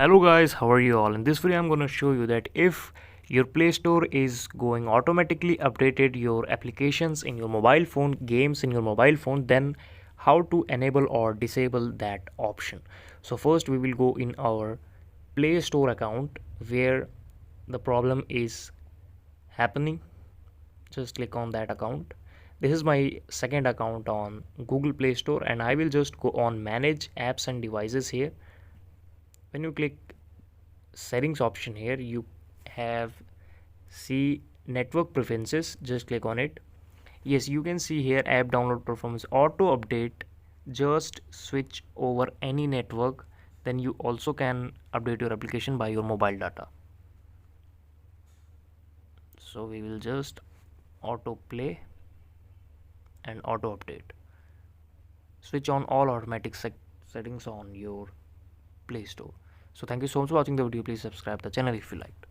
Hello guys, how are you all? In this video I'm going to show you that if your Play Store is going automatically updated your applications in your mobile phone, games in your mobile phone, then how to enable or disable that option. So first we will go in our Play Store account where the problem is happening. Just click on that account. This is my second account on Google Play Store and I will just go on manage apps and devices here. When you click settings option here, you have see network preferences. Just click on it. Yes, you can see here app download performance auto update. Just switch over any network, then you also can update your application by your mobile data. So we will just auto play and auto update. Switch on all automatic settings on your Play Store. So thank you so much for watching the video. Please subscribe the channel if you liked.